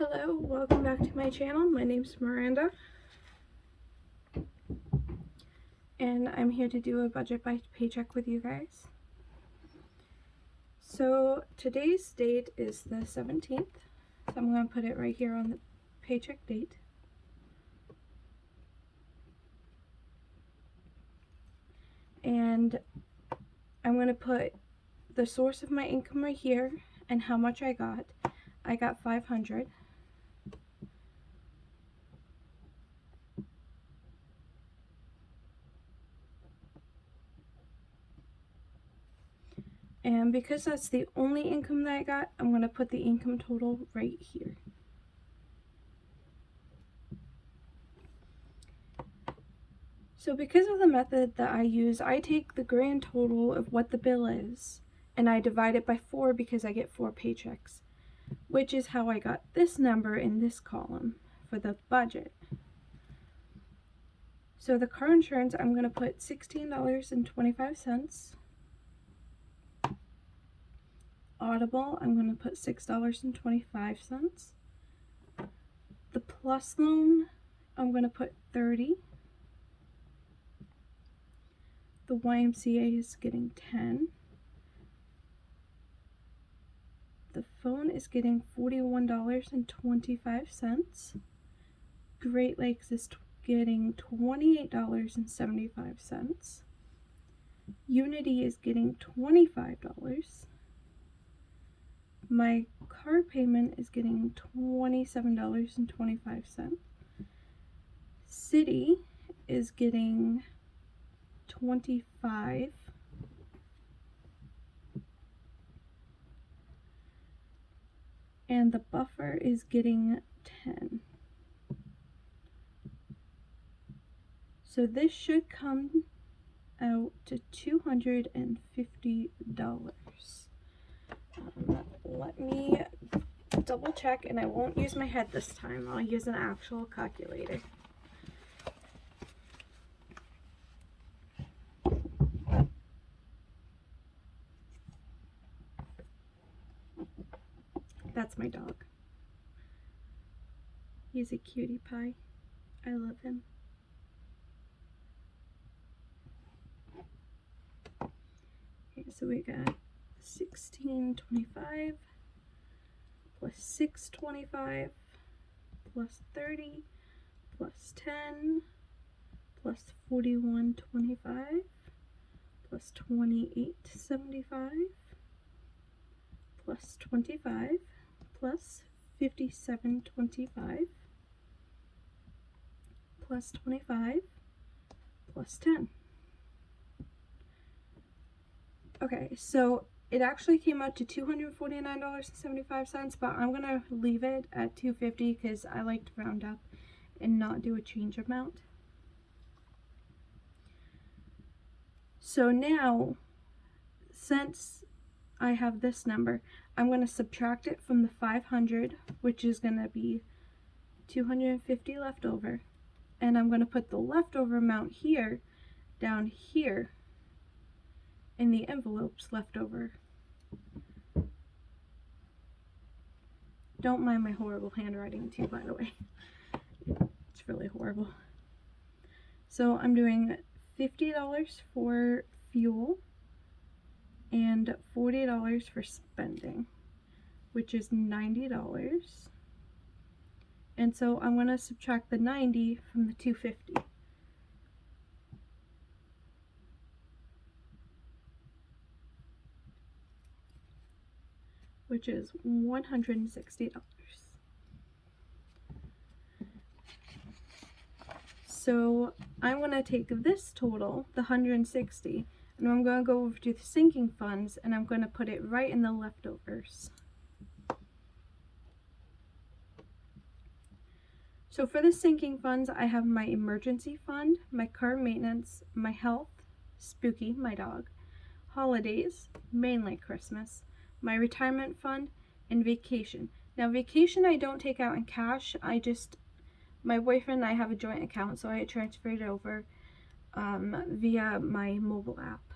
Hello, welcome back to my channel. My name's Miranda, and I'm here to do a budget by paycheck with you guys. So today's date is the 17th, so I'm going to put it right here on the paycheck date. And I'm going to put the source of my income right here and how much I got. I got $500. And because that's the only income that I got, I'm going to put the income total right here. So because of the method that I use, I take the grand total of what the bill is, and I divide it by 4 because I get 4 paychecks, which is how I got this number in this column for the budget. So the car insurance, I'm going to put $16.25. Audible, I'm going to put $6.25. The plus loan, I'm going to put $30. The YMCA is getting $10. The phone is getting $41.25. Great Lakes is getting $28.75. Unity is getting $25. My car payment is getting $27.25. City is getting $25. And the buffer is getting $10. So this should come out to $250. Let me double check, and I won't use my head this time. I'll use an actual calculator. That's my dog. He's a cutie pie. I love him. Okay, so we got $16.25 plus $6.25 plus $30 plus $10 plus $41.25 plus $28.75 plus $25 plus $57.25 plus $25 plus $10. Okay, so it actually came out to $249.75, but I'm going to leave it at $250 because I like to round up and not do a change amount. So now, since I have this number, I'm going to subtract it from the 500, which is going to be 250 left over, and I'm going to put the leftover amount here, down here, in the envelopes left over. Don't mind my horrible handwriting too, by the way. It's really horrible. So I'm doing $50 for fuel and $40 for spending, which is $90. And so I'm going to subtract the 90 from the 250. Which is $160. So I'm going to take this total, the 160, and I'm going to go over to the sinking funds, and I'm going to put it right in the leftovers. So for the sinking funds, I have my emergency fund, my car maintenance, my health, Spooky, my dog, holidays, mainly Christmas, my retirement fund, and vacation. Now vacation I don't take out in cash. My boyfriend and I have a joint account, so I transfer it over via my mobile app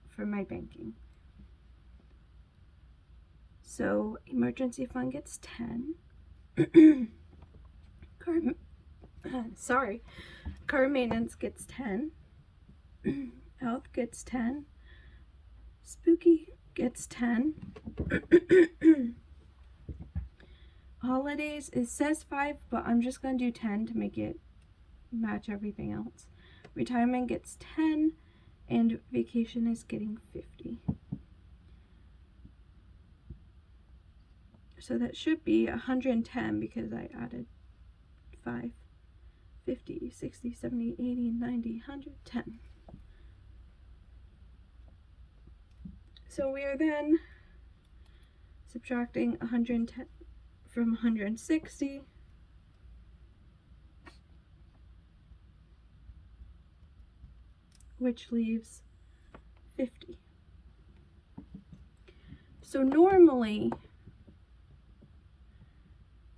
for my banking. So emergency fund gets 10, car, car maintenance gets 10. Health gets 10. Spooky gets 10. Holidays, it says 5, but I'm just going to do 10 to make it match everything else. Retirement gets 10, and vacation is getting 50. So that should be 110 because I added 5. 50, 60, 70, 80, 90, 100, 10. So we are then subtracting 110 from 160. Which leaves 50. So normally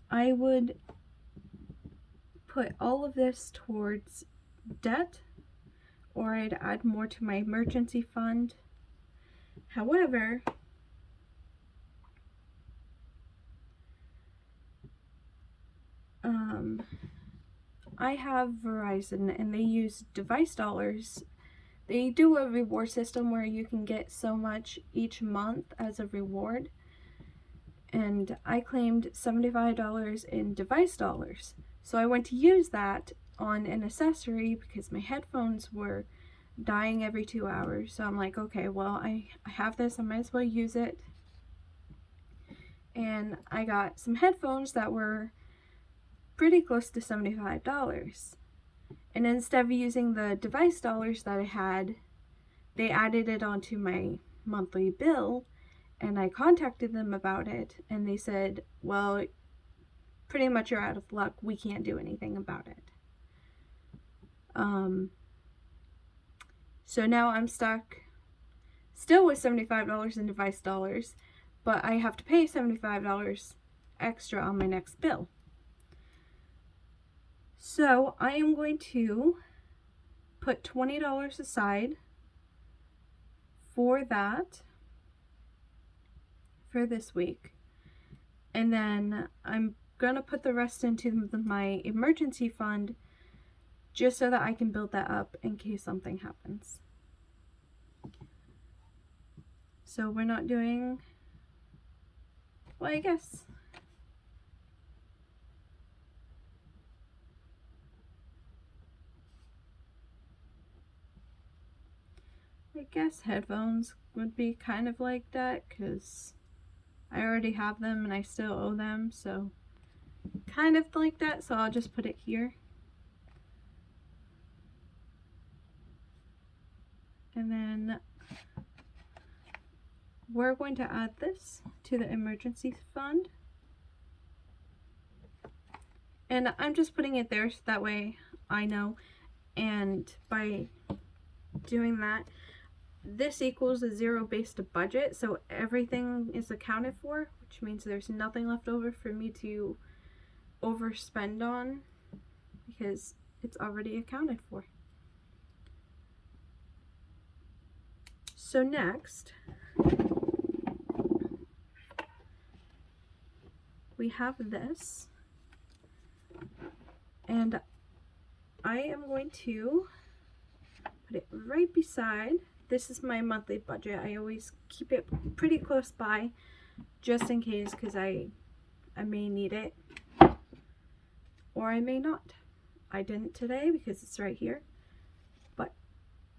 I would put all of this towards debt, or I'd add more to my emergency fund. However, I have Verizon and they use device dollars. They do a reward system where you can get so much each month as a reward. And I claimed $75 in device dollars. So I went to use that on an accessory because my headphones were dying every 2 hours. So I'm like, okay, well, I have this, I might as well use it. And I got some headphones that were pretty close to $75. And instead of using the device dollars that I had, they added it onto my monthly bill. And I contacted them about it, and they said, well, pretty much you're out of luck. We can't do anything about it. So now I'm stuck still with $75 in device dollars, but I have to pay $75 extra on my next bill. So I am going to put $20 aside for that for this week, and then I'm gonna put the rest into my emergency fund just so that I can build that up in case something happens. So we're not doing, well, I guess headphones would be kind of like that because I already have them and I still owe them, so kind of like that, so I'll just put it here. And then we're going to add this to the emergency fund. And I'm just putting it there so that way I know. And by doing that, this equals a zero-based budget, so everything is accounted for, which means there's nothing left over for me to overspend on because it's already accounted for. So next, we have this, and I am going to put it right beside. This is my monthly budget. I always keep it pretty close by just in case, because I may need it or I may not. I didn't today because it's right here. But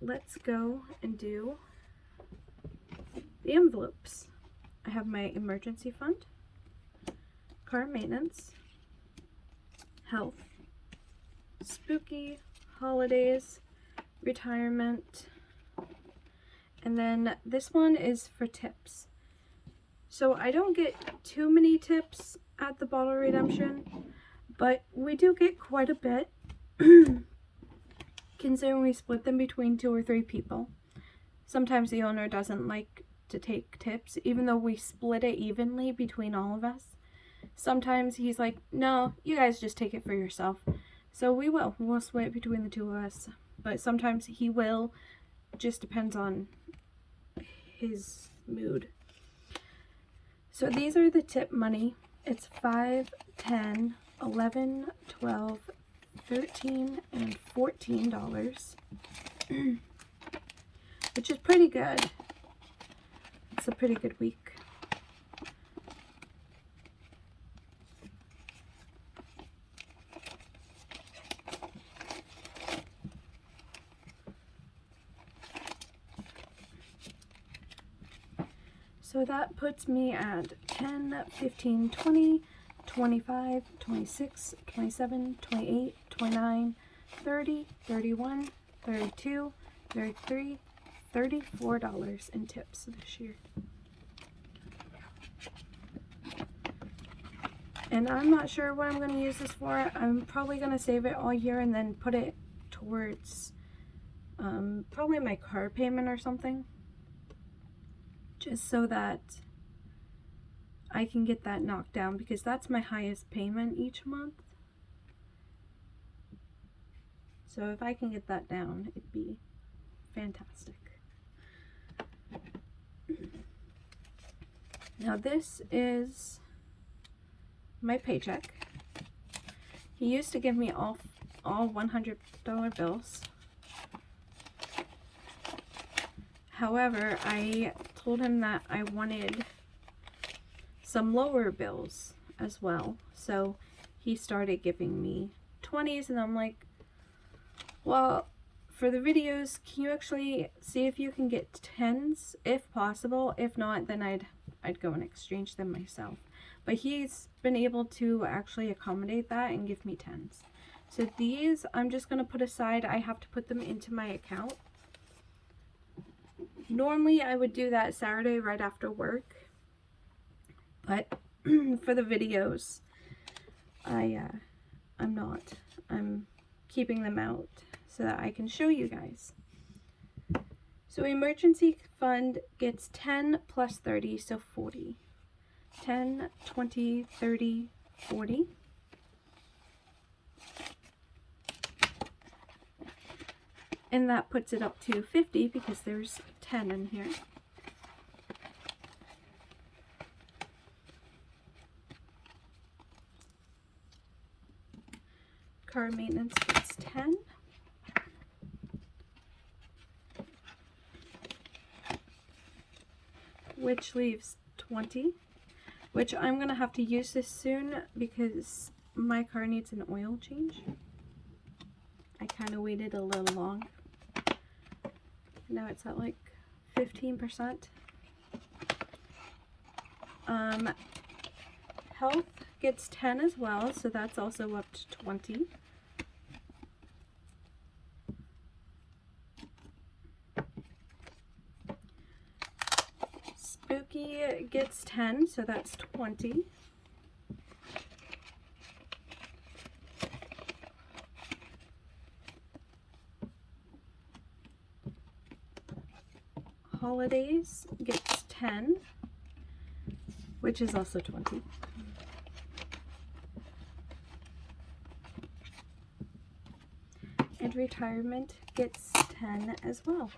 let's go and do the envelopes. I have my emergency fund, car maintenance, health, spooky, holidays, retirement, and then this one is for tips. So I don't get too many tips at the bottle redemption, but we do get quite a bit considering we split them between 2 or 3 people. Sometimes the owner doesn't like to take tips, even though we split it evenly between all of us. Sometimes he's like, no, you guys just take it for yourself. So we'll split it between the 2 of us. But sometimes he will, just depends on his mood. So these are the tip money It's 5, 10, 11, 12, 13, and $14, which is pretty good. It's a pretty good week. So that puts me at 10, 15, 20, 25, 26, 27, 28, 29, 30, 31, 32, 33, $34 in tips this year. And I'm not sure what I'm going to use this for. I'm probably going to save it all year and then put it towards probably my car payment or something. Just so that I can get that knocked down, because that's my highest payment each month. So if I can get that down, it'd be fantastic. Now this is my paycheck. He used to give me all $100 bills. However, I told him that I wanted some lower bills as well. So he started giving me 20s, and I'm like, well, for the videos, can you actually see if you can get 10s if possible? If not, then I'd go and exchange them myself. But he's been able to actually accommodate that and give me 10s. So these I'm just going to put aside. I have to put them into my account. Normally I would do that Saturday right after work, but for the videos I'm not. I'm keeping them out so that I can show you guys. So emergency fund gets 10 plus 30, so 40. 10, 20, 30, 40. And that puts it up to 50 because there's 10 in here. Car maintenance gets 10. Which leaves 20. Which I'm going to have to use this soon because my car needs an oil change. I kind of waited a little long. Now it's at like 15%. Health gets 10 as well, so that's also up to 20. Spooky gets 10, so that's 20. Holidays gets 10, which is also 20. And retirement gets 10 as well.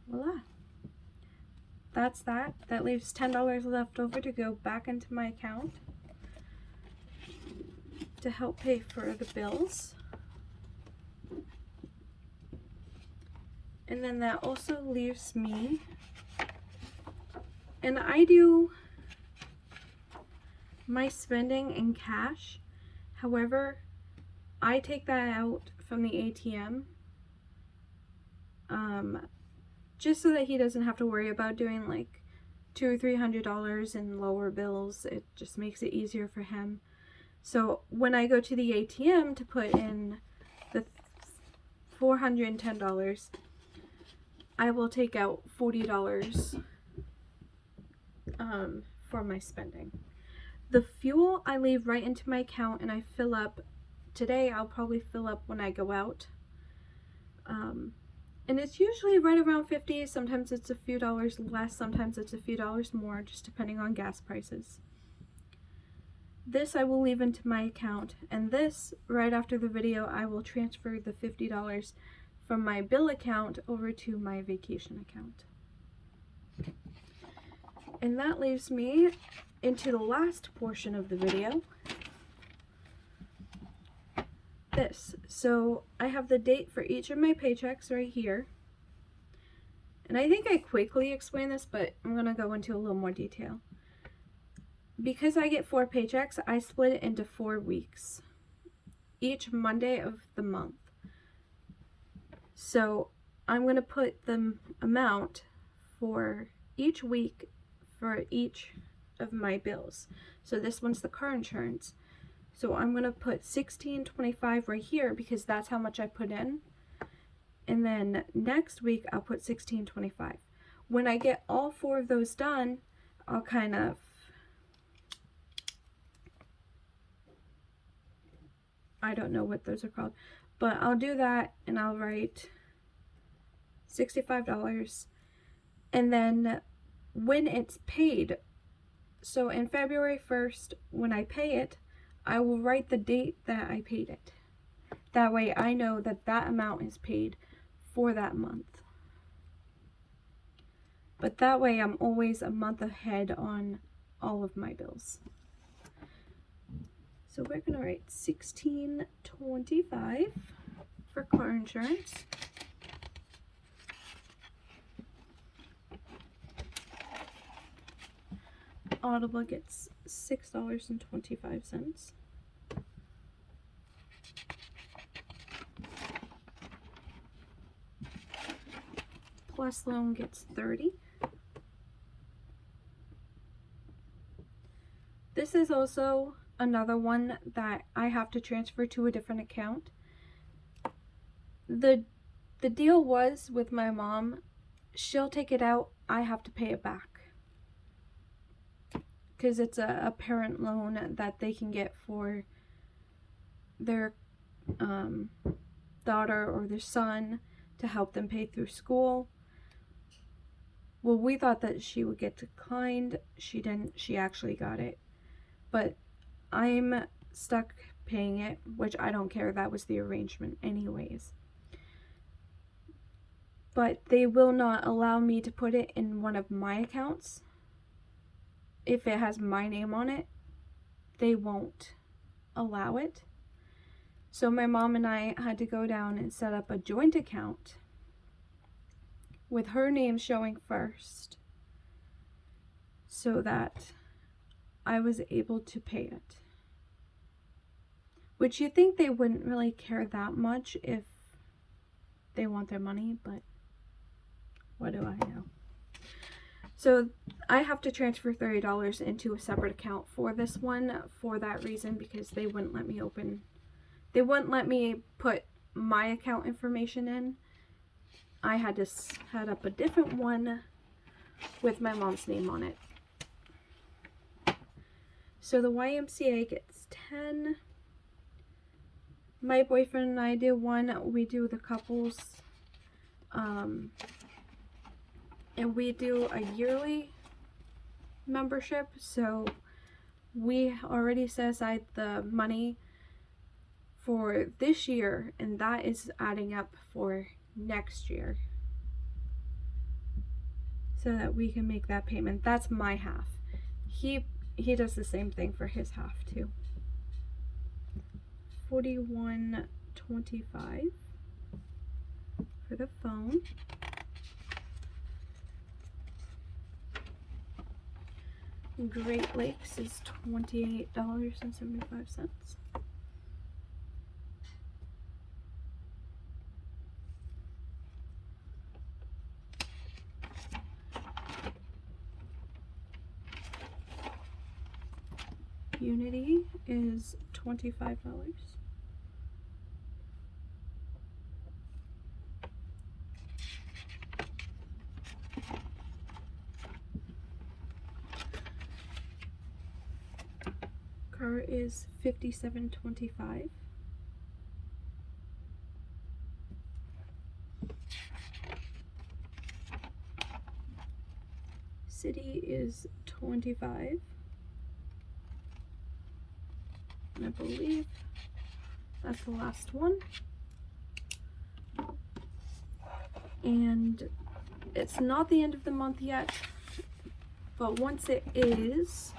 Voila. That's that. That leaves $10 left over to go back into my account to help pay for the bills. And then that also leaves me, and I do my spending in cash. However, I take that out from the ATM just so that he doesn't have to worry about doing like $200 or $300 in lower bills. It just makes it easier for him. So when I go to the ATM to put in the $410, I will take out $40 for my spending. The fuel I leave right into my account and I fill up. Today I'll probably fill up when I go out. And it's usually right around 50. Sometimes it's a few dollars less, sometimes it's a few dollars more, just depending on gas prices. This I will leave into my account, and this, right after the video, I will transfer the $50 from my bill account over to my vacation account. And that leaves me into the last portion of the video. This. So I have the date for each of my paychecks right here. And I think I quickly explained this, but I'm going to go into a little more detail. Because I get 4 paychecks, I split it into 4 weeks. Each Monday of the month. So I'm going to put the amount for each week for each of my bills. So this one's the car insurance. So I'm going to put $16.25 right here because that's how much I put in. And then next week I'll put $16.25. When I get all 4 of those done, I'll kind of I don't know what those are called, but I'll do that and I'll write $65. And then when it's paid, so in February 1st, when I pay it, I will write the date that I paid it. That way I know that that amount is paid for that month. But that way I'm always a month ahead on all of my bills. So we're going to write $16.25 for car insurance. Audible gets $6.25. Plus Loan gets $30. This is also another one that I have to transfer to a different account. The deal was with my mom, she'll take it out, I have to pay it back. Because it's a parent loan that they can get for their daughter or their son to help them pay through school. Well, we thought that she would get declined. She didn't. She actually got it. But I'm stuck paying it, which I don't care. That was the arrangement anyways. But they will not allow me to put it in one of my accounts. If it has my name on it, they won't allow it. So my mom and I had to go down and set up a joint account with her name showing first so that I was able to pay it. Which you think they wouldn't really care that much if they want their money, but what do I know? So I have to transfer $30 into a separate account for this one for that reason, because they wouldn't let me put my account information in. I had to set up a different one with my mom's name on it. So the YMCA gets 10. My boyfriend and I do one. We do the couples. And we do a yearly membership. So we already set aside the money for this year, and that is adding up for next year, so that we can make that payment. That's my half. He does the same thing for his half too. $41.25 for the phone. Great Lakes is $28.75. Unity is $25. Car is $57.25. City is $25. And I believe that's the last one. And it's not the end of the month yet, but once it is,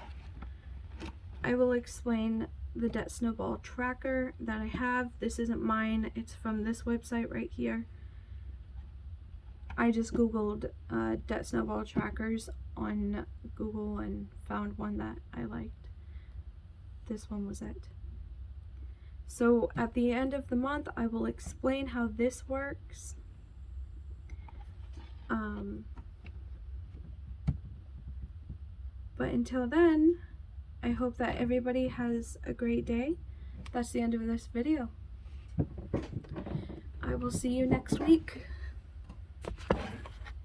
I will explain the debt snowball tracker that I have. This isn't mine, it's from this website right here. I just googled debt snowball trackers on Google and found one that I liked. This one was it. So at the end of the month, I will explain how this works. But until then, I hope that everybody has a great day. That's the end of this video. I will see you next week.